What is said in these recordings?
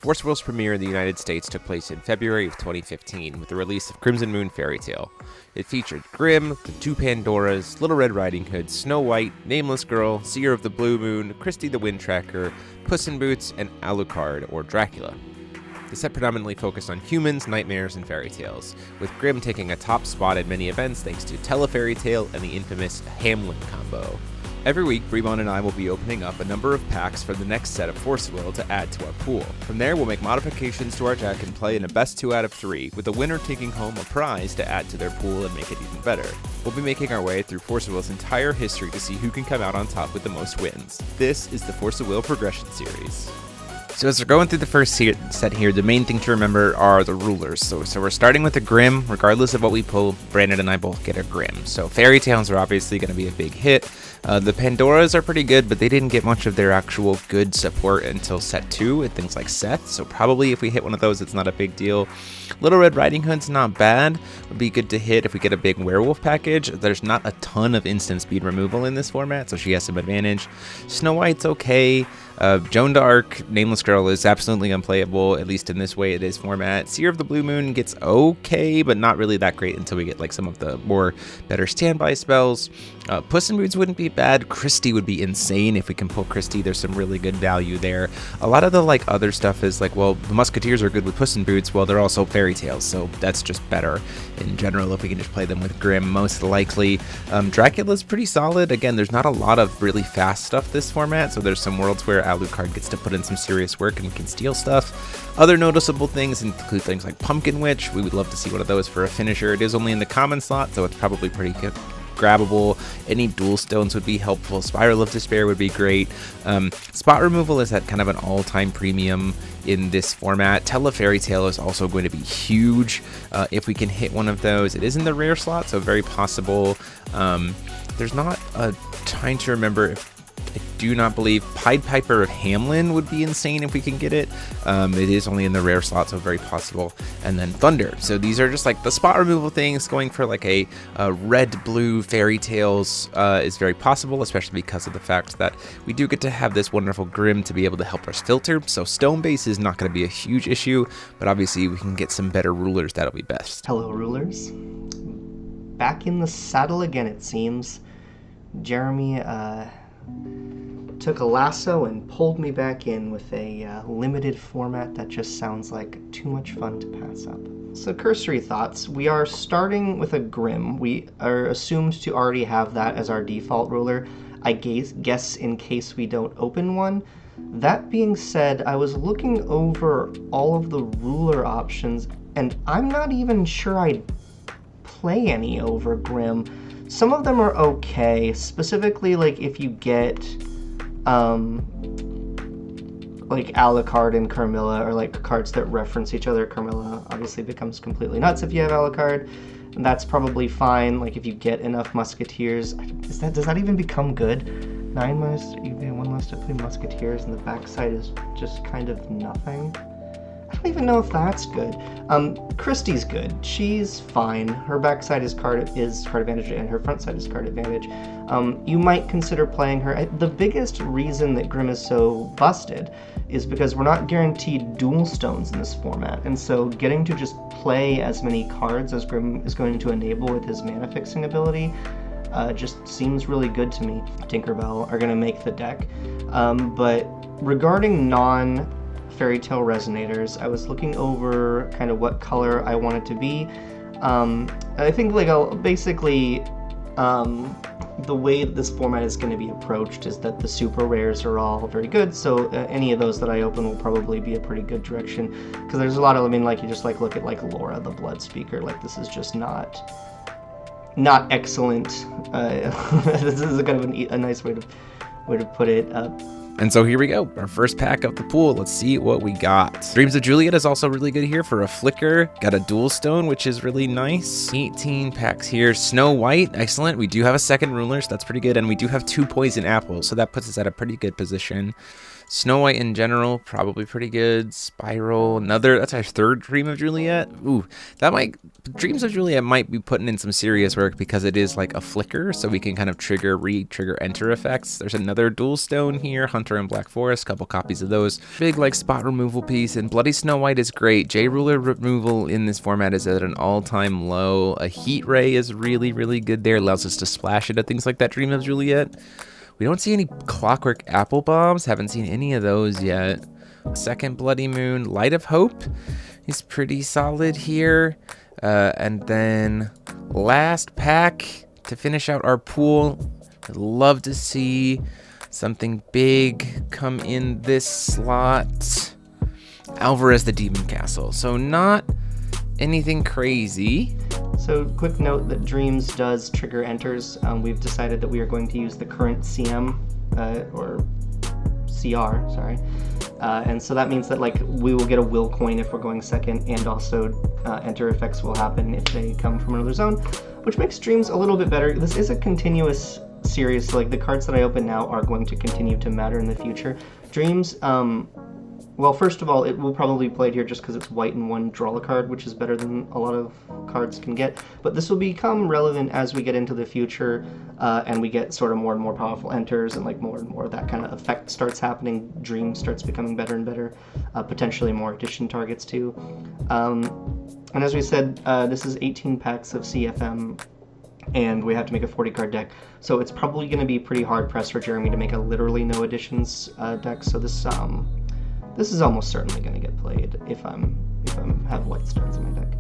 Force Wheel's premiere in the United States took place in February of 2015 with the release of Crimson Moon Fairy Tale. It featured Grimm, the two Pandoras, Little Red Riding Hood, Snow White, Nameless Girl, Seer of the Blue Moon, Christy the Wind Tracker, Puss in Boots, and Alucard, or Dracula. The set predominantly focused on humans, nightmares, and fairy tales, with Grimm taking a top spot at many events thanks to Telefairy Tale and the infamous Hamlin combo. Every week, Bremon and I will be opening up a number of packs for the next set of Force Will to add to our pool. From there, we'll make modifications to our deck and play in a best 2 out of 3, with the winner taking home a prize to add to their pool and make it even better. We'll be making our way through Force Will's entire history to see who can come out on top with the most wins. This is the Force Will Progression Series. So as we're going through the first set here, the main thing to remember are the rulers. So we're starting with a Grimm. Regardless of what we pull, Brandon and I both get a Grimm. So Fairy Tales are obviously going to be a big hit. The Pandoras are pretty good, but they didn't get much of their actual good support until set 2 and things like Seth. So probably if we hit one of those, it's not a big deal. Little Red Riding Hood's not bad. Would be good to hit if we get a big werewolf package. There's not a ton of instant speed removal in this format, so she has some advantage. Snow White's okay. Joan d'Arc, Nameless Girl is absolutely unplayable, at least in this way it is format. Seer of the Blue Moon gets okay, but not really that great until we get like some of the more better standby spells. Puss in Boots wouldn't be bad. Christy would be insane if we can pull Christy. There's some really good value there. A lot of the like other stuff is like, well, the Musketeers are good with Puss in Boots. Well, they're also fairy tales, so that's just better in general if we can just play them with Grimm, most likely. Dracula's pretty solid. Again, there's not a lot of really fast stuff this format, so there's some worlds where Alucard gets to put in some serious work and can steal stuff. Other noticeable things include things like Pumpkin Witch. We would love to see one of those for a finisher. It is only in the common slot, so it's probably pretty good. Grabbable. Any dual stones would be helpful. Spiral of Despair would be great. Spot removal is at kind of an all-time premium in this format. Telefairy Tale is also going to be huge if we can hit one of those. It is in the rare slot, so very possible. There's not a time to remember if I do not believe Pied Piper of Hamlin would be insane if we can get it. It is only in the rare slot, so very possible. And then Thunder. So these are just like the spot removal things. Going for like a red-blue Fairy Tales is very possible, especially because of the fact that we do get to have this wonderful Grimm to be able to help us filter. So Stone Base is not going to be a huge issue, but obviously we can get some better rulers. That'll be best. Hello, rulers. Back in the saddle again, it seems. Jeremy, took a lasso and pulled me back in with a limited format that just sounds like too much fun to pass up. So cursory thoughts, we are starting with a Grimm. We are assumed to already have that as our default ruler, I guess in case we don't open one. That being said, I was looking over all of the ruler options and I'm not even sure I'd play any over Grimm. Some of them are okay, specifically like if you get like Alucard and Carmilla, or like cards that reference each other. Carmilla obviously becomes completely nuts if you have Alucard, and that's probably fine. Like if you get enough Musketeers, does that even become good? 9 minus, you get 1 less to play Musketeers, and the backside is just kind of nothing. I don't even know if that's good. Christy's good. She's fine. Her backside is card advantage and her front side is card advantage. You might consider playing her. The biggest reason that Grimm is so busted is because we're not guaranteed dual stones in this format, and so getting to just play as many cards as Grimm is going to enable with his mana fixing ability just seems really good to me. Tinkerbell are going to make the deck. But regarding non-Fairy Tale Resonators, I was looking over kind of what color I want it to be. I think like basically the way that this format is going to be approached is that the super rares are all very good, so any of those that I open will probably be a pretty good direction, because there's a lot of, I mean, like you just like look at like Laura the Blood Speaker, like this is just not excellent. This is kind of a nice way to put it. And so here we go, our first pack of the pool. Let's see what we got. Dreams of Juliet is also really good here for a flicker. Got a dual stone, which is really nice. 18 packs here. Snow White, excellent. We do have a second ruler, so that's pretty good. And we do have 2 poison apples, so that puts us at a pretty good position. Snow White in general, probably pretty good. Spiral, that's our third Dream of Juliet. Ooh, Dreams of Juliet might be putting in some serious work because it is like a flicker, so we can kind of re-trigger enter effects. There's another dual stone here, Hunter and Black Forest, couple copies of those. Big like spot removal piece, and Bloody Snow White is great. J-Ruler removal in this format is at an all-time low. A Heat Ray is really, really good there. Allows us to splash into things like that Dream of Juliet. We don't see any Clockwork Apple Bombs. Haven't seen any of those yet. Second Bloody Moon, Light of Hope is pretty solid here. And then last pack to finish out our pool. I'd love to see something big come in this slot. Alvarez the Demon Castle. So not anything crazy. So quick note that Dreams does trigger enters. We've decided that we are going to use the current CM, or CR, sorry. And so that means that like we will get a will coin if we're going second, and also enter effects will happen if they come from another zone, which makes Dreams a little bit better. This is a continuous series, so like the cards that I open now are going to continue to matter in the future. Dreams, well, first of all, it will probably be played here just because it's white and one draw a card, which is better than a lot of cards can get. But this will become relevant as we get into the future, and we get sort of more and more powerful enters, and like more and more of that kind of effect starts happening. Dream starts becoming better and better, potentially more addition targets too. And as we said, this is 18 packs of CFM, and we have to make a 40-card deck. So it's probably going to be pretty hard pressed for Jeremy to make a literally no additions deck. So this is almost certainly going to get played if I have white stones in my deck.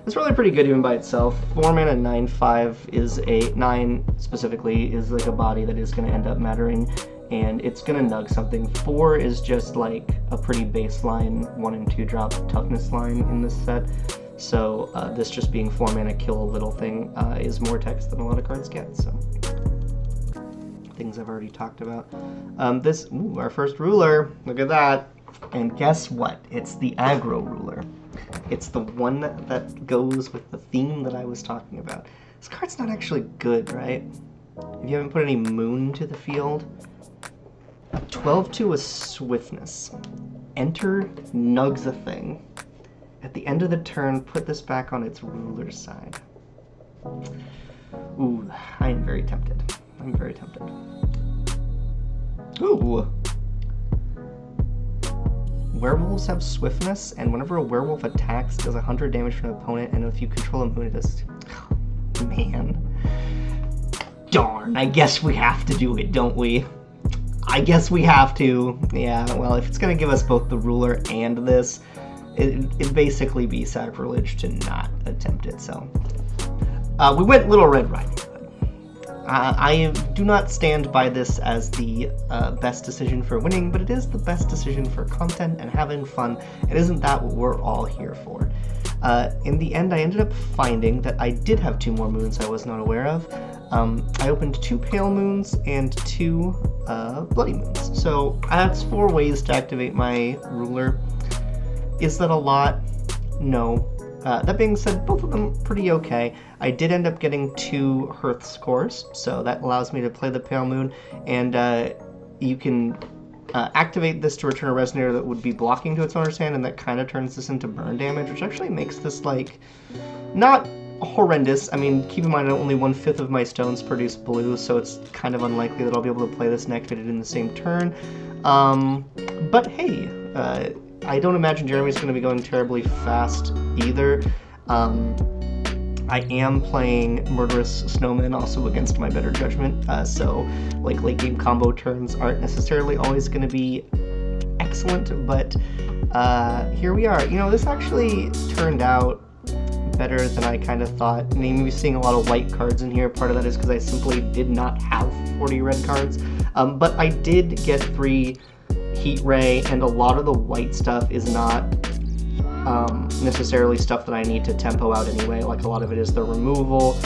It's really pretty good even by itself. 4 mana 9/5 is 9 specifically is like a body that is going to end up mattering, and it's going to nug something. 4 is just like a pretty baseline 1 and 2 drop toughness line in this set. So this just being 4 mana kill a little thing is more text than a lot of cards get. So things I've already talked about. Our first ruler. Look at that. And guess what? It's the aggro ruler. It's the one that goes with the theme that I was talking about. This card's not actually good, right? If you haven't put any moon to the field. 12-2 with swiftness. Enter nugs a thing. At the end of the turn, put this back on its ruler side. Ooh, I am very tempted. I'm very tempted. Ooh. Werewolves have swiftness, and whenever a werewolf attacks, does 100 damage from an opponent, and if you control a moon, it does... Oh, man. Darn, I guess we have to do it, don't we? I guess we have to. Yeah, well, if it's going to give us both the ruler and this, it'd basically be sacrilege to not attempt it, so... we went Little Red Riding Hood. I do not stand by this as the best decision for winning, but it is the best decision for content and having fun, and isn't that what we're all here for? In the end, I ended up finding that I did have 2 more moons I was not aware of. I opened 2 Pale Moons and 2 Bloody Moons. So that's 4 ways to activate my ruler. Is that a lot? No. That being said, both of them pretty okay. I did end up getting 2 Hearth scores, so that allows me to play the Pale Moon, and you can activate this to return a Resonator that would be blocking to its owner's hand, and that kind of turns this into burn damage, which actually makes this, like, not horrendous. I mean, keep in mind only 1/5 of my stones produce blue, so it's kind of unlikely that I'll be able to play this and activate it in the same turn. But hey, I don't imagine Jeremy's going to be going terribly fast either. I am playing Murderous Snowman also against my better judgment, so like late game combo turns aren't necessarily always going to be excellent, but here we are. You know, this actually turned out better than I kind of thought. I mean, we're seeing a lot of white cards in here. Part of that is because I simply did not have 40 red cards, but I did get 3 Heat Ray, and a lot of the white stuff is not necessarily stuff that I need to tempo out anyway. Like, a lot of it is the removal.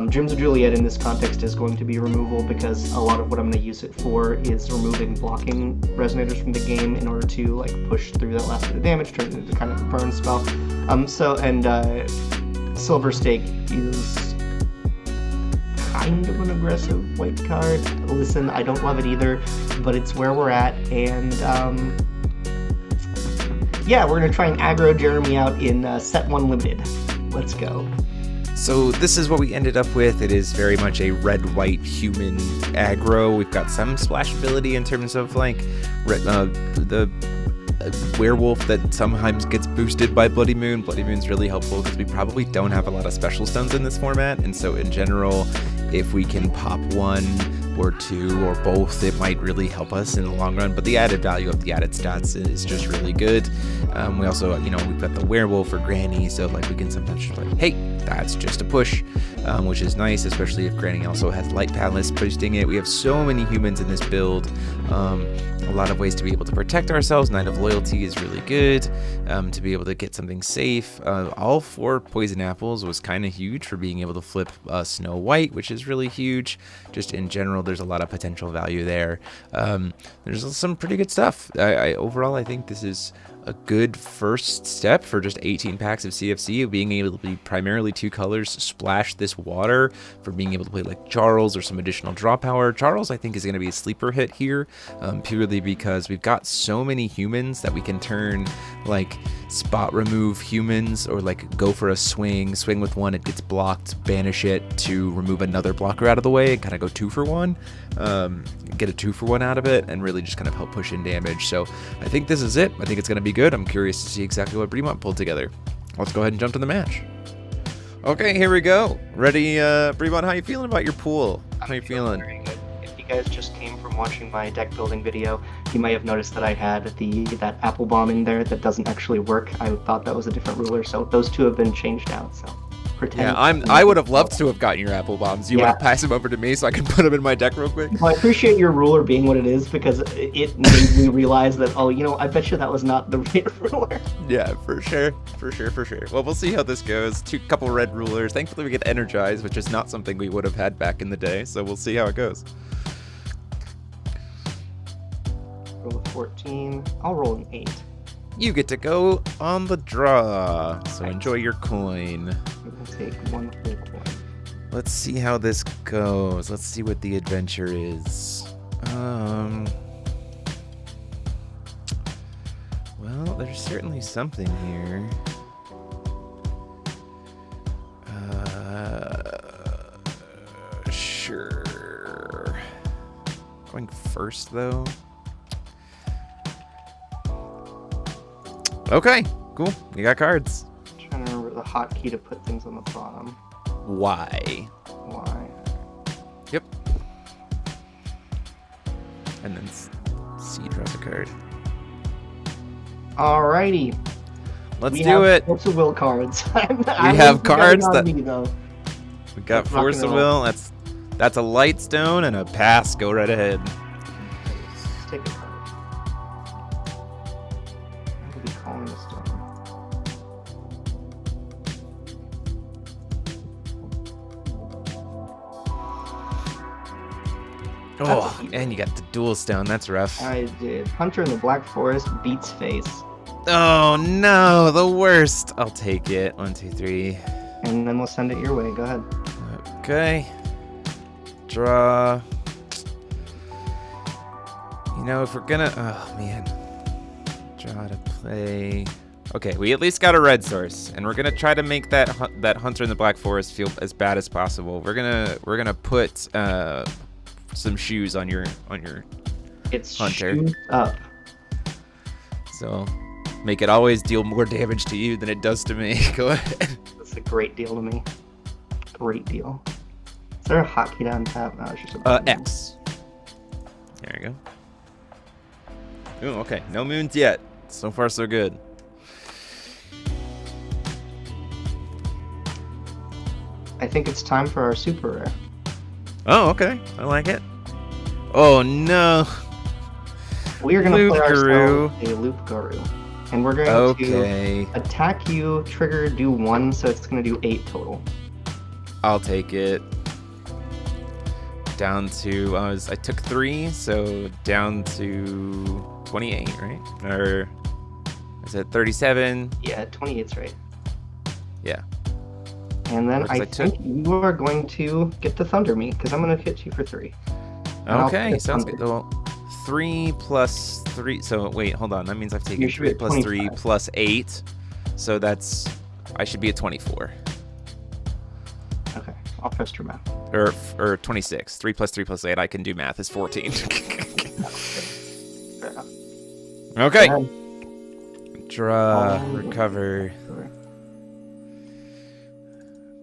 Dreams of Juliet in this context is going to be removal, because a lot of what I'm going to use it for is removing blocking resonators from the game in order to like push through that last bit of damage, turn it into kind of a burn spell. Silver Stake is kind of an aggressive white card. Listen, I don't love it either, but it's where we're at, and yeah, we're gonna try and aggro Jeremy out in set 1 limited. Let's go. So this is what we ended up with. It is very much a red-white human aggro. We've got some splashability in terms of like the werewolf that sometimes gets boosted by Bloody Moon. Bloody Moon's really helpful because we probably don't have a lot of special stones in this format, and so in general, if we can pop 1 or 2 or both, it might really help us in the long run. But the added value of the added stats is just really good. We also, we've got the werewolf or Granny, so like we can sometimes just like, hey, that's just a push, which is nice, especially if Granny also has Light Palace boosting it. We have so many humans in this build. A lot of ways to be able to protect ourselves. Knight of Loyalty is really good to be able to get something safe. All 4 poison apples was kind of huge for being able to flip Snow White, which is really huge. Just in general, there's a lot of potential value there. There's some pretty good stuff. Overall, I think this is a good first step for just 18 packs of CFC, being able to be primarily 2 colors, splash this water for being able to play like Charles or some additional draw power. Charles, I think, is going to be a sleeper hit here, purely because we've got so many humans that we can turn like spot remove humans or like go for a swing with 1, it gets blocked, banish it to remove another blocker out of the way and kind of go 2 for 1, get a 2 for 1 out of it and really just kind of help push in damage. So I think this is it. I think it's going to be good. I'm curious to see exactly what Bremont pulled together. Let's go ahead and jump to the match. Okay, here we go. Ready, Bremont, how you feeling about your pool? How you feeling? Very good. If you guys just came from watching my deck building video, you may have noticed that I had that apple bomb in there that doesn't actually work. I thought that was a different ruler, so those 2 have been changed out, so pretend. Yeah, I would have loved to have gotten your apple bombs. You want to pass them over to me so I can put them in my deck real quick? Well, I appreciate your ruler being what it is because it made me realize that, I bet you that was not the right ruler. Yeah, for sure. Well, we'll see how this goes. Couple red rulers. Thankfully, we get energized, which is not something we would have had back in the day, so we'll see how it goes. Roll a 14. I'll roll an 8. You get to go on the draw, so enjoy your coin. I'm going to take 1 whole coin. Let's see how this goes. Let's see what the adventure is. Well, there's certainly something here. Sure. Going first, though. Okay, cool. You got cards. I'm trying to remember the hotkey to put things on the bottom. Y. Y. Yep. And then C draws a card. Alrighty. Let's do it. Force of Will cards. We have cards that me, though. We got Force of Will. That's a light stone and a pass. Go right ahead. Let's take a card. I could be calling the stone. Oh, and you got the dual stone. That's rough. I did. Hunter in the Black Forest beats face. Oh no, the worst. I'll take it. 1, 2, 3. And then we'll send it your way. Go ahead. Okay. Draw. If we're gonna... Oh, man. Draw to play... Okay, we at least got a red source, and we're gonna try to make that Hunter in the Black Forest feel as bad as possible. We're gonna put some shoes on your It's Hunter. Shoes up. So make it always deal more damage to you than it does to me. Go ahead. That's a great deal to me. Great deal. Is there a hotkey to untap? No, it's just a X. There you go. Ooh, okay. No moons yet. So far, so good. I think it's time for our super rare. Oh, okay. I like it. Oh, no. We are going to play Guru. ourselves a Loop Guru. And we're going to attack you, trigger, do 1, so it's going to do 8 total. I'll take it. Down to... I took 3, so down to 28, right? Or is it 37? Yeah, 28's right. Yeah. And then Because I think you are going to get to thunder me, because I'm going to hit you for 3. Okay, sounds good. Well, 3 plus 3. So wait, hold on. That means I've taken 3 plus 3 plus 8. So that's, I should be at 24. Okay, I'll trust your math. Or 26. 3 plus 3 plus 8. I can do math. Is 14. Fair enough. Okay. Draw, recover.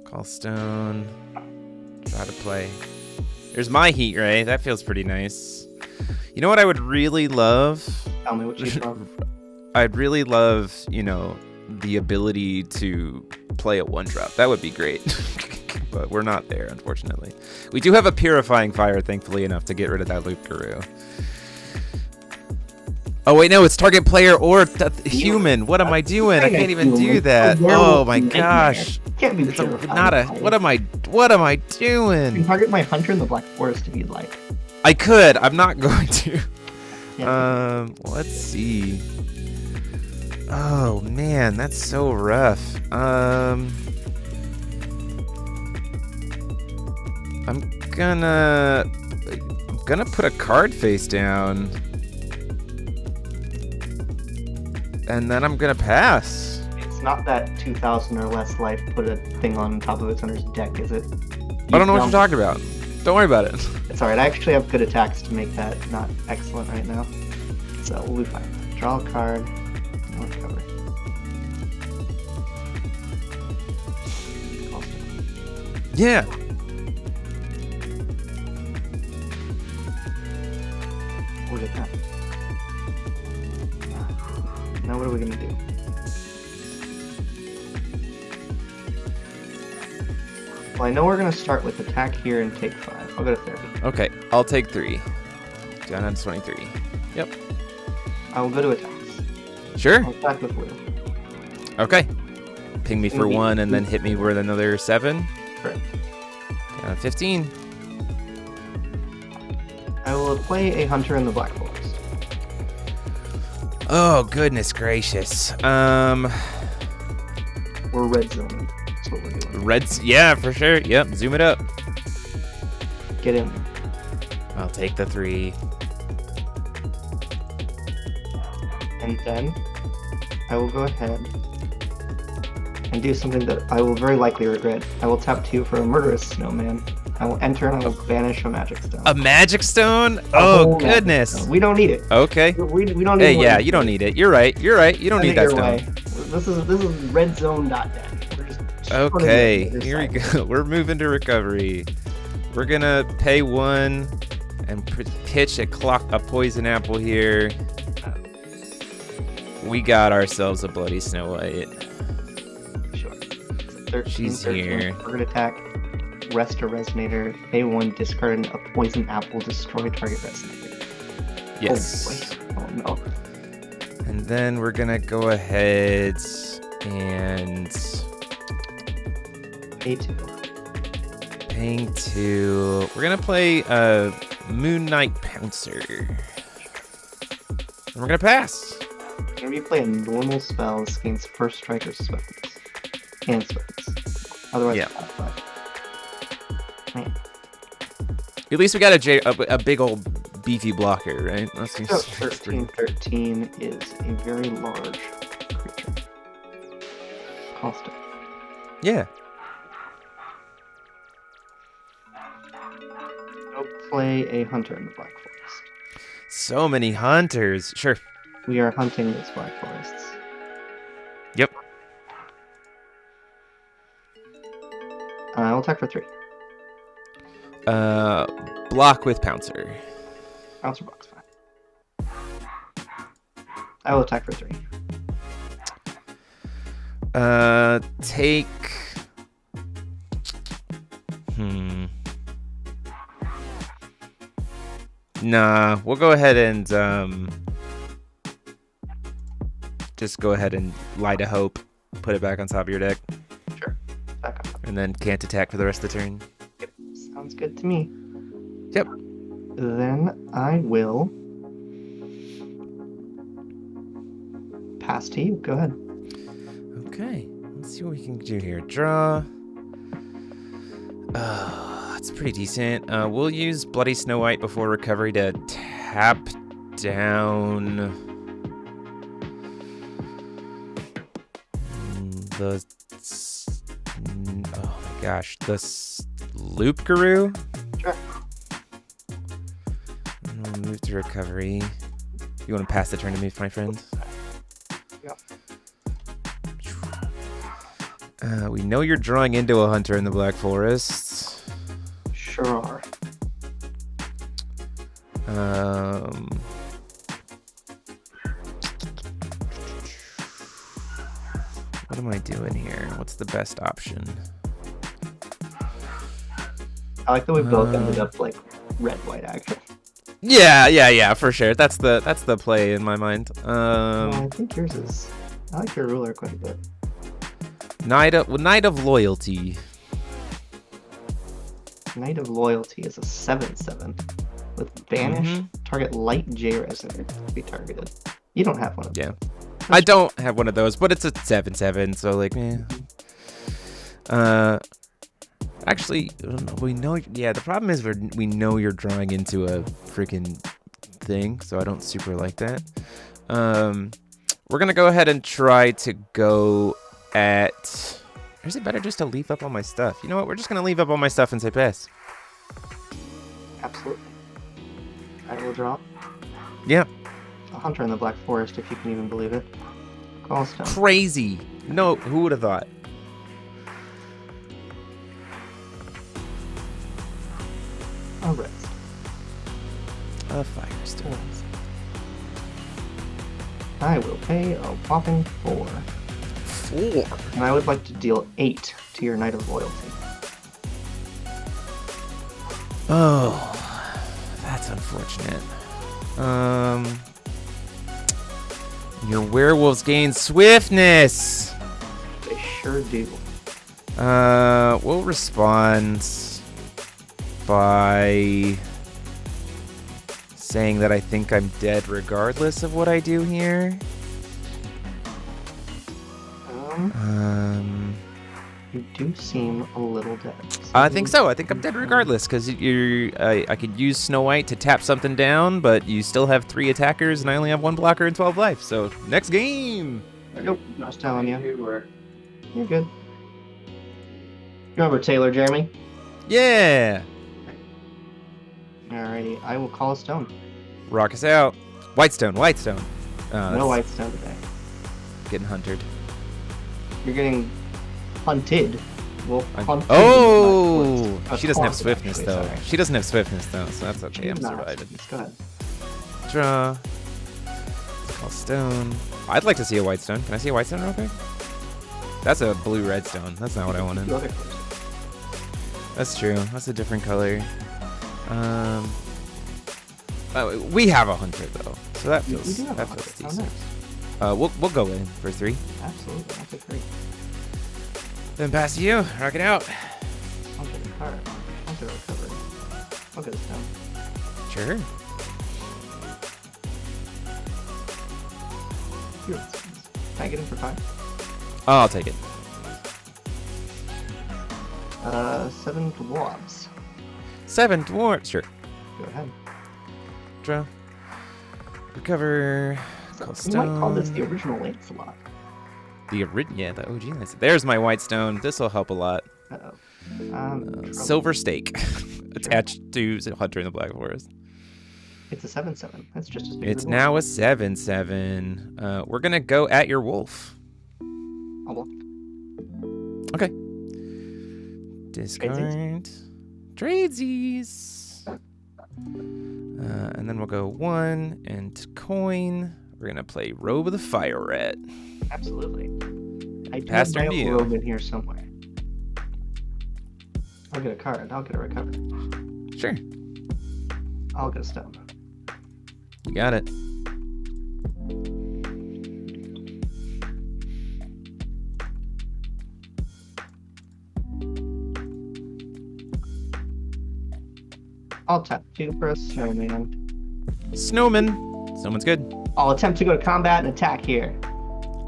Call stone. Try to play. There's my heat ray. That feels pretty nice. You know what I would really love? Tell me what you draw. I'd really love, you know, the ability to play a 1-drop. That would be great. But we're not there, unfortunately. We do have a Purifying Fire, thankfully enough, to get rid of that Loop Guru. Oh, wait, no, it's target player or human. What am I doing? I can't even do that. Oh, my gosh. Can't be not a. What am I doing? You can target my hunter in the Black Forest if you'd like. I could. I'm not going to. Yeah. Let's see. Oh man, that's so rough. I'm gonna put a card face down, and then I'm gonna pass. It's not that 2,000 or less life put a thing on top of its owner's deck, is it? I don't know what you're talking about. Don't worry about it. It's alright, I actually have good attacks to make that not excellent right now. So we'll be fine. Draw a card, and recover. Yeah. Look at that. Now what are we gonna do? Well, I know we're gonna start with attack here and take 5. I'll go to 30. Okay, I'll take 3. Down on 23. Yep. I will go to attacks. Sure. I'll attack with blue. Okay. Ping me for 1 and then hit me with another 7. Correct. 15. I will play a hunter in the Black Forest. Oh, goodness gracious. We're red zoning. That's what we're doing. Reds, yeah, for sure. Yep, zoom it up. Get in. I'll take the 3. And then I will go ahead and do something that I will very likely regret. I will tap 2 for a murderous snowman. I will enter and I will banish a magic stone. A magic stone? Oh, goodness. We don't need it. Okay. We don't need it. Hey, yeah, you don't need it. You're right. You're right. You don't need that stone. This is red zone dot deck. Okay, here we go. We're moving to recovery. We're gonna pay 1 and pitch a poison apple here. We got ourselves a bloody Snow White. Sure. 13, She's 13. here. We're gonna attack. Rest a resonator. Pay 1, discard a poison apple, destroy target resonator. Yes. Oh no. And then we're gonna go ahead and Pay 2. paying 2. We're gonna play a Moon Knight Pouncer. And we're gonna pass. Whenever you play a normal spell, this gains first strike or swiftness. And swiftness. Otherwise, Yeah. 5. Man. At least we got a big old beefy blocker, right? That's So 13 is a very large creature. Cost it. Yeah. Go play a hunter in the Black Forest. So many hunters. Sure. We are hunting these Black Forests. Yep. I will attack for 3. Block with Pouncer. Pouncer box, fine. I will attack for 3. Take. Nah, we'll go ahead and just go ahead and Light a Hope. Put it back on top of your deck. Sure. Back up. And then can't attack for the rest of the turn. Yep. Sounds good to me. Yep. Then I will pass to you. Go ahead. Okay. Let's see what we can do here. Draw. That's pretty decent. We'll use Bloody Snow White before recovery to tap down the... Oh my gosh, the Loop Guru? Sure. We'll move to recovery. You want to pass the turn to me, my friend? Yep. We know you're drawing into a hunter in the Black Forest. Sure are. What am I doing here? What's the best option? I like that we both ended up like red-white action. Yeah, for sure. That's the play in my mind. I think yours is. I like your ruler quite a bit. Knight of Loyalty. Knight of Loyalty is a 7/7 with banish. Target light J resident to be targeted. You don't have one of them. I don't have one of those, but it's a 7/7, so like, actually, we know. Yeah, the problem is we know you're drawing into a freaking thing, so I don't super like that. We're gonna go ahead and try to go at. Or is it better just to leave up all my stuff? You know what? We're just gonna leave up all my stuff and say pass. Absolutely. I will draw. Yeah. A hunter in the Black Forest, if you can even believe it. Call stone. Crazy. No, who would have thought? A rest. A firestone. I will pay a whopping 4. 4. And I would like to deal 8 to your Knight of Loyalty. Oh, that's unfortunate. Your werewolves gain swiftness. They sure do. We'll respond by saying that I think I'm dead regardless of what I do here. You do seem a little dead. I think so. I think I'm dead regardless because I could use Snow White to tap something down, but you still have 3 attackers and I only have 1 blocker and 12 life. So next game. Nope, I was telling you. You're good. Remember Taylor, Jeremy? Yeah. Alrighty, I will call a stone. Rock us out. Whitestone. No white stone today. Getting hunted. You're getting hunted. Well, hunted. Oh! She doesn't have Taunted, swiftness actually, though. sorry. She doesn't have swiftness though, so that's okay. I'm Nah, surviving. Go ahead. Draw. Call stone. I'd like to see a white stone. Can I see a white stone real quick? That's a blue-red stone. That's not what I wanted. Two other colors. That's true. That's a different color. We have a hunter though, so that We feels do have a hunter. decent. Oh, nice. We'll go in for 3. Absolutely, I'll take 3. Then pass to you. Rock it out. I'll get a card. I'll get a recovery. I'll get a stone. Sure. Here, can I get him for 5? Oh, I'll take it. 7 dwarves. 7 dwarves. Sure. Go ahead. Draw. Recover. Call You might call this stone. the original Lancelot. The OG. Nice. There's my white stone. This will help a lot. Uh-oh. Silver stake attached to Hunter in the Black Forest. It's a 7/7. That's just as big It's as now a 7/7. We're gonna go at your wolf. I'll block. Okay. Discard. Tradesies. And then we'll go 1 and coin. We're gonna play Robe of the Fire Rat. Absolutely. I do Pass have turn to you. robe in here somewhere. I'll get a card. I'll get a recovery. Sure. I'll get a stone. You got it. I'll tap 2 for a snowman. Snowman's good. I'll attempt to go to combat and attack here.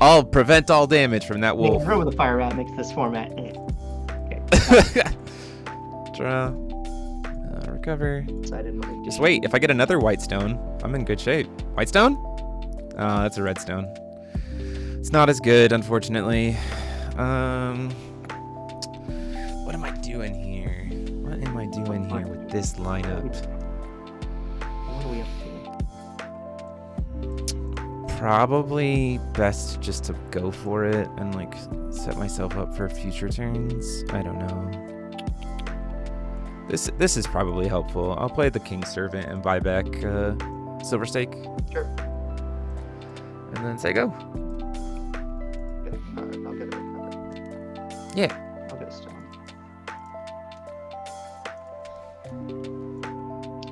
I'll prevent all damage from that wolf. Robe with the Fire Rat makes this format. Okay. Draw. Recover. Decided my Just wait. If I get another white stone, I'm in good shape. White stone? Oh, that's a red stone. It's not as good, unfortunately. What am I doing here? What am I doing here with this lineup? What are we up to? Probably best just to go for it and like set myself up for future turns. I don't know. This is probably helpful. I'll play the King's Servant and buy back Silver Stake. Sure. And then say go. I'll get it. Yeah. I'll get a stone.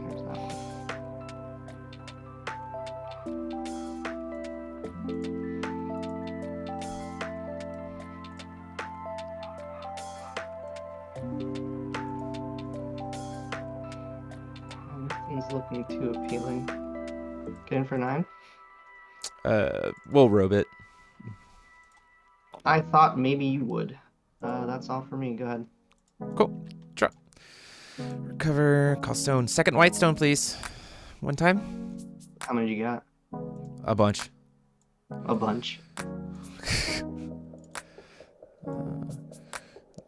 Here's that one. Nothing's looking too appealing. Get in for 9? We'll robe it. I thought maybe you would. That's all for me. Go ahead. Cool. Draw. Recover. Call stone. Second white stone, please. One time. How many you got? A bunch. A bunch.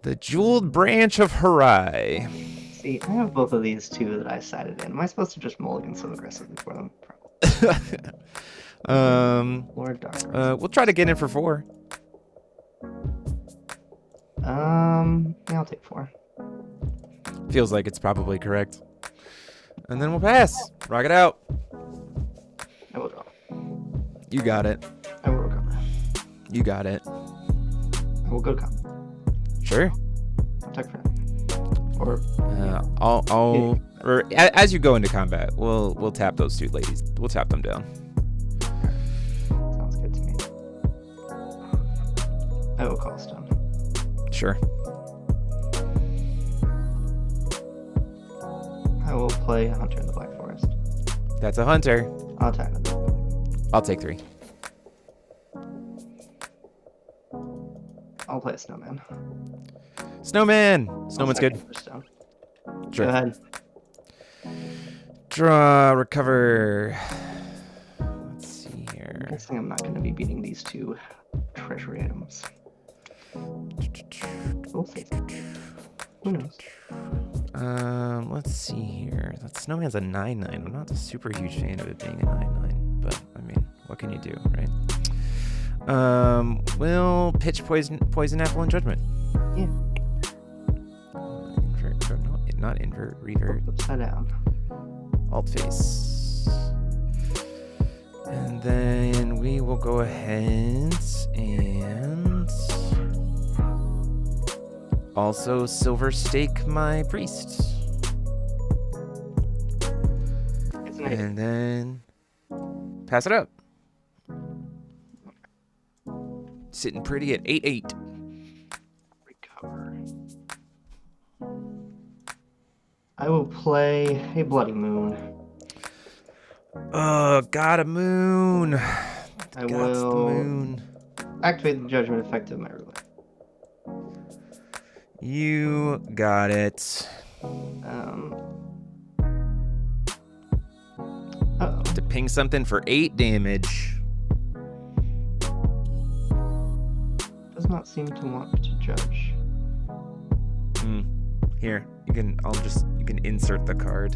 The Jeweled Branch of Harai. See, I have both of these two that I sided in. Am I supposed to just mulligan so aggressively for them? Probably. Lord Dark. We'll try to get in for 4. Yeah, I'll take 4. Feels like it's probably correct. And then we'll pass. Rock it out. I will draw. You got it. I will recover. You got it. I will go to combat. Sure. I'll take for 9. Or or as you go into combat, we'll tap those 2 ladies. We'll tap them down. sounds good to me. I will call stone. Sure. I will play a hunter in the Black Forest. That's a hunter. I'll attack with it. I'll take 3. I'll play a snowman. Snowman. I'll Snowman's second good. for stone. Sure. Go ahead. Draw. Recover. Let's see here. I'm guessing I'm not going to be beating these 2 treasury items. We'll see. Who knows? Let's see here. That Snowman's a 9/9. I'm not a super huge fan of it being a 9/9, but I mean, what can you do, right? We'll pitch poison apple and judgment. Yeah. Invert, or not invert, revert. Upside down. Alt face. And then we will go ahead and also silver stake my priest. It's an 8. And then pass it up. Sitting pretty at 8/8. Recover. I will play a Bloody Moon. Got a moon. I Got the will moon. activate the judgment effect of my roulette. You got it. Uh-oh. To ping something for 8 damage. Does not seem to want to judge. Here, you can insert the card.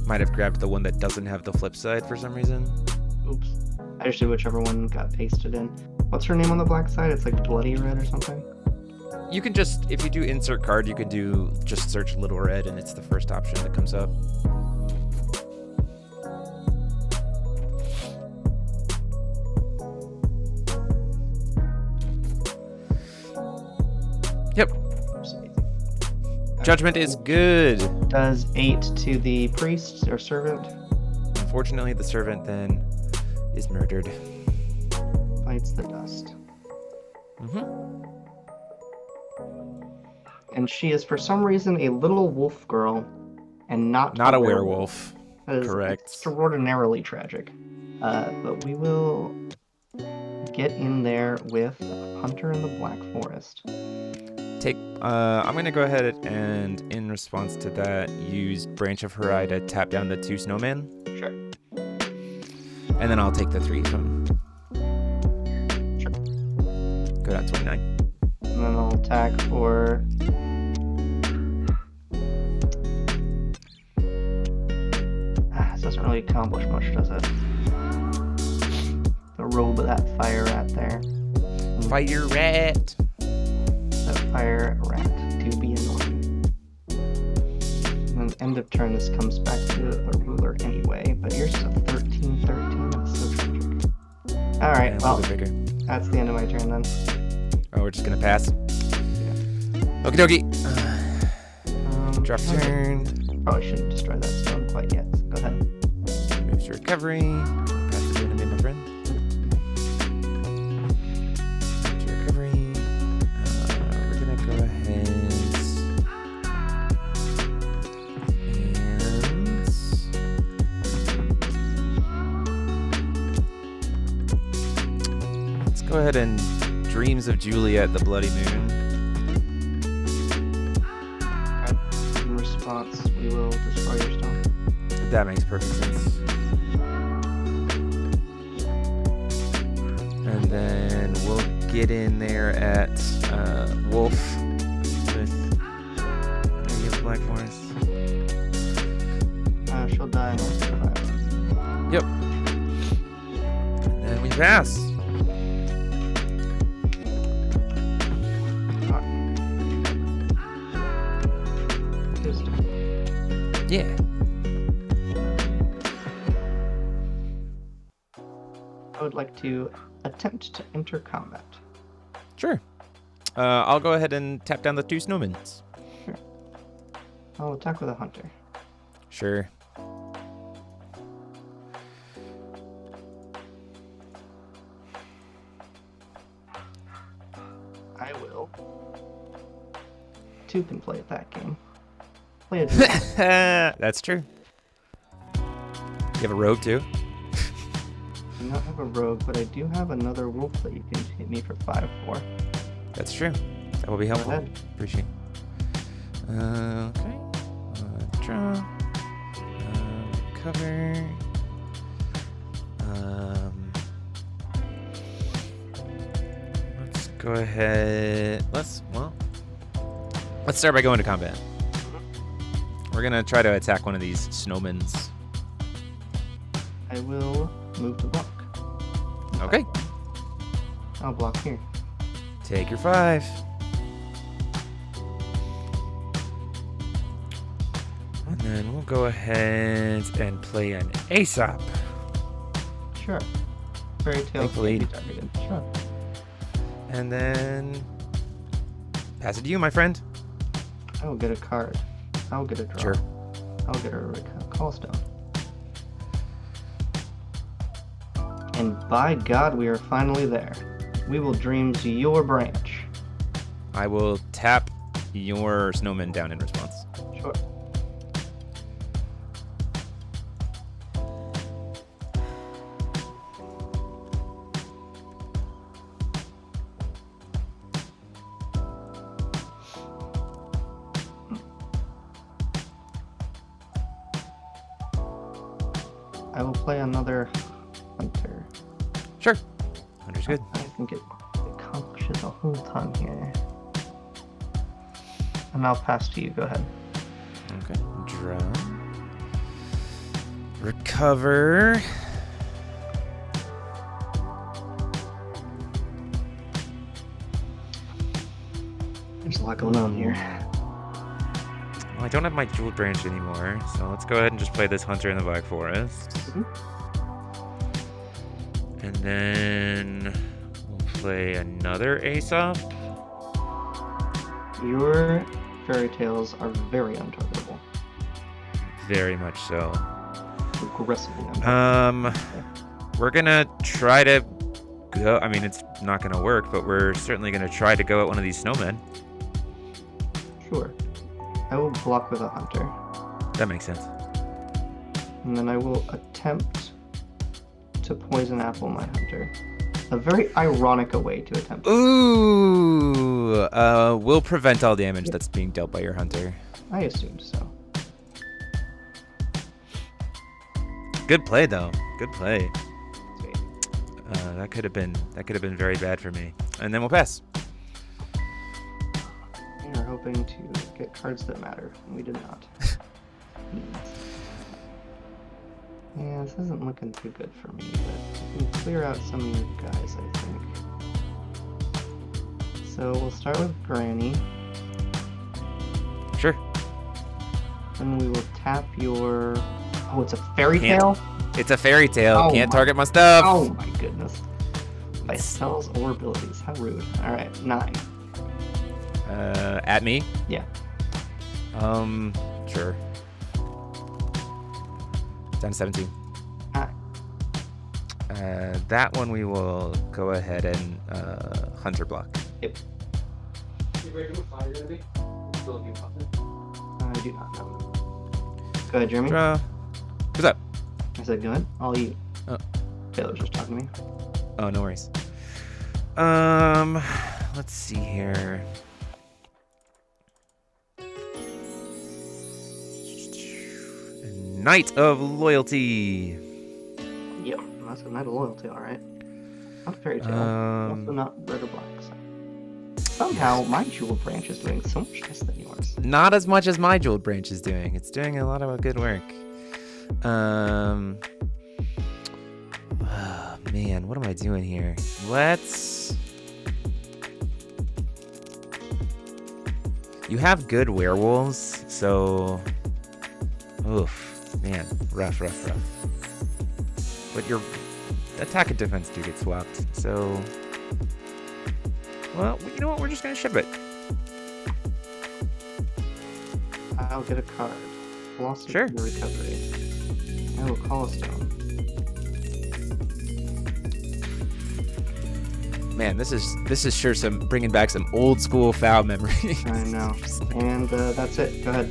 Might have grabbed the one that doesn't have the flip side for some reason. Oops. I just did whichever one got pasted in. What's her name on the black side? It's like Bloody Red or something? You can just, if you do insert card, you can do just search Little Red and it's the first option that comes up. Yep. Judgment is good. Does 8 to the priest or servant. Unfortunately, the servant then is murdered. Bites the dust. And she is, for some reason, a little wolf girl and not a werewolf. That is Correct. extraordinarily tragic. But we will get in there with Hunter in the Black Forest. I'm gonna go ahead and, in response to that, use Branch of Harai to tap down the 2 snowman. Sure. And then I'll take the 3 from. Sure. Go down 29. And then I'll attack for. This doesn't really accomplish much, does it? The robe of that fire rat there. Fire rat! That fire rat to be annoying. And then end of turn, this comes back to the ruler anyway, but yours is a 13-13. That's so tragic. Alright, well, that's the end of my turn then. Oh, we're just gonna pass? Yeah. Okie dokie. Drop turn. Probably shouldn't destroy that stone quite yet, so go ahead. Moves to recovery. Pass the enemy, my friend. To recovery. We're gonna go ahead and let's go ahead and Dreams of Juliet, the Bloody Moon. In response, we will destroy your stone. That makes perfect sense. And then we'll get in there at Wolf with maybe a Black Forest. She'll die in 5. Yep. And then we pass. Yeah. I would like to attempt to enter combat. Sure. I'll go ahead and tap down the 2 snowmans. Sure. I'll attack with a hunter. Sure. I will. 2 can play at that game. Play it. That's true. You have a rogue too? I do not have a rogue, but I do have another wolf that you can hit me for 5/4. That's true. That will be helpful. Go ahead. Appreciate it. Okay. Draw. Cover. Let's go ahead. Let's start by going to combat. We're gonna try to attack one of these snowmans. I will move to block. Okay. I'll block here. Take your 5. And then we'll go ahead and play an Aesop. Sure. Fairy tales can be targeted. Sure. And then pass it to you, my friend. I will get a card. I'll get a draw. Sure. I'll get a call stone. And by God, we are finally there. We will dreams your branch. I will tap your snowman down in response. Sure. I will play another hunter. Sure. Hunter's good. I think it accomplishes a whole ton here. And I'll pass to you. Go ahead. Okay. Draw. Recover. There's a lot going on here. Well, I don't have my jewel branch anymore, so let's go ahead and just play this hunter in the Black Forest. Mm-hmm. And then we'll play another Aesop. Your fairy tales are very untargetable. Very much so. Aggressively untargetable. We're gonna try to go. I mean, it's not gonna work, but we're certainly gonna try to go at one of these snowmen. Sure. I will block with a hunter. That makes sense. And then I will attempt to poison apple my hunter. a very ironic way to attempt. Ooh, will prevent all damage that's being dealt by your hunter. I assumed so. Good play though. Good play. Sweet. That could have been very bad for me. And then we'll pass. We are hoping to get cards that matter, and we did not. Yeah, this isn't looking too good for me, but I can clear out some of your guys, I think. So we'll start with Granny. Sure. Then we will tap your... Oh, it's a fairy tale? It's a fairy tale. Oh Can't target my stuff. Oh my goodness. By spells or abilities. How rude. Alright, 9. At me? Yeah. Sure. Down to 17. Alright. That one we will go ahead and hunter block. Yep. You ready to fire ready? Still do nothing. I do not know. Go ahead, Jeremy. Draw. Who's up? I said, go ahead. All you. Oh. Taylor's just talking to me. Oh, no worries. Let's see here. Knight of Loyalty. Yep, that's a Knight of Loyalty, alright. Not fairy tale. Also not red or black. So. Somehow, my jewel branch is doing so much less than yours. Not as much as my jeweled branch is doing. It's doing a lot of good work. Oh, man, what am I doing here? Let's... You have good werewolves, so... Oof, man, rough. But your attack and defense do get swapped, so... Well, you know what? We're just gonna ship it. I'll get a card. Velocity Sure. recovery. I will call a stone. Man, this is sure bringing back some old school foul memories. I know. And that's it. Go ahead.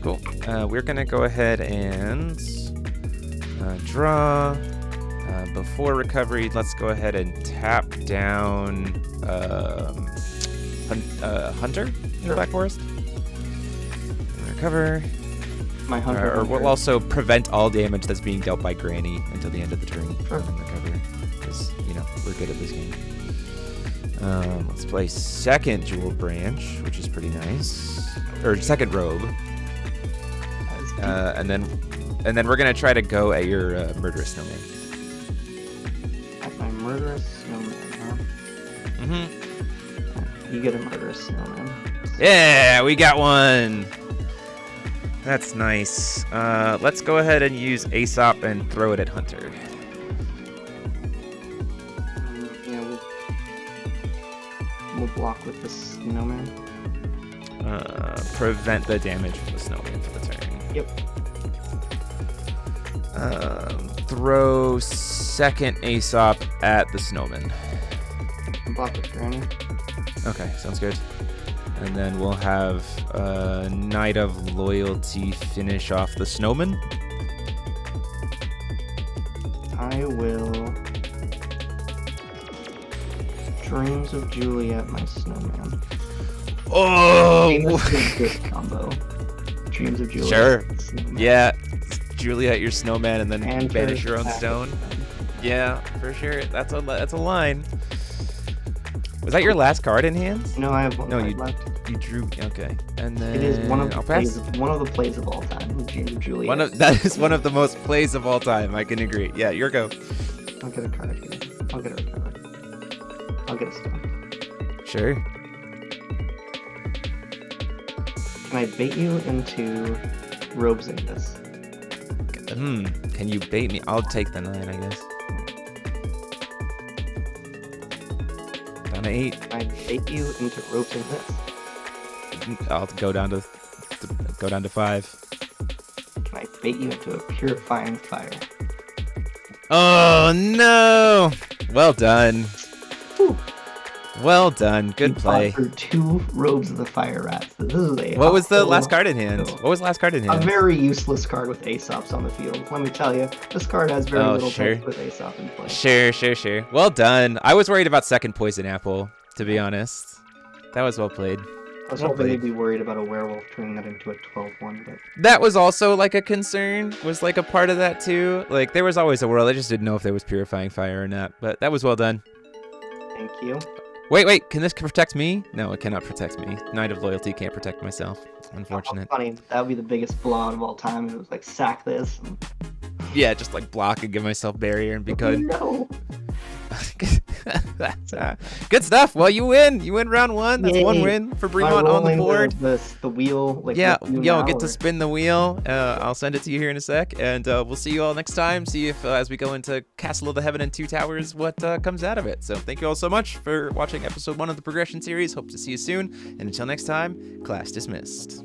Cool. We're gonna go ahead and draw. Before recovery, let's go ahead and tap down Hunter in the Black Forest. Recover. My hunter. Or we'll also prevent all damage that's being dealt by Granny until the end of the turn. Sure. And recover. Because, we're good at this game. Let's play second Jewel Branch, which is pretty nice. Or second Robe. And then we're gonna try to go at your Murderous Snowman. At my Murderous Snowman, huh? Mm-hmm. You get a Murderous Snowman. Yeah, we got one. That's nice. Let's go ahead and use Aesop and throw it at Hunter. Yeah, we'll block with the Snowman. Prevent the damage from the Snowman for the turn. Yep. Throw second Aesop at the Snowman. Block with Granny. Okay, sounds good. And then we'll have Knight of Loyalty finish off the Snowman. I will Dreams of Juliet, my Snowman. Oh! Good combo. Dreams of Juliet. Sure. Snowman. Yeah. Juliet, your Snowman, and then And banish her your own attack. stone. Yeah, for sure. That's a line. Was that your last card in hand? No, I have one No, card you left. You drew. Okay, and then It is one of the I'll pass. plays of all time. Dreams of Juliet. That is one of the most plays of all time. I can agree. Yeah, your go. I'll get a card here. I'll get a card. I'll get a stone. Sure. Can I bait you into robes in this? Can you bait me? I'll take the 9, I guess. Down to 8. Can I bait you into robes in this? I'll go down to 5. Can I bait you into a purifying fire? Oh no! Well done. Whew. Well done. Good He play. fought for 2 Robes of the Fire Rats. This is a What was the hostile last card in hand? battle. What was the last card in A hand? very useless card with Aesops on the field. Let me tell you, this card has very Oh, little sure. text with Aesop in play. Sure. Well done. I was worried about second Poison Apple, to be honest. That was well played. I was Well hoping played. they'd be worried about a werewolf turning that into a 12-1, but That was also like a concern, was like a part of that too. Like there was always a world, I just didn't know if there was Purifying Fire or not, but that was well done. thank you. Wait, can this protect me? No, it cannot protect me. Knight of Loyalty can't protect myself. Unfortunate. Oh, funny, that would be the biggest blowout of all time. It was like, sack this. And... Yeah, just like block and give myself barrier and be good. No. Good stuff. Well, you win. You win round 1. That's Yay. 1 win for Am I Bremont on the rolling board. The wheel. Like, Yeah, with you yo, now, get to or- spin the wheel. I'll send it to you here in a sec, and we'll see you all next time. See if, as we go into Castle of the Heaven and 2 Towers, what comes out of it. So thank you all so much for watching episode 1 of the Progression series. Hope to see you soon, and until next time, class dismissed.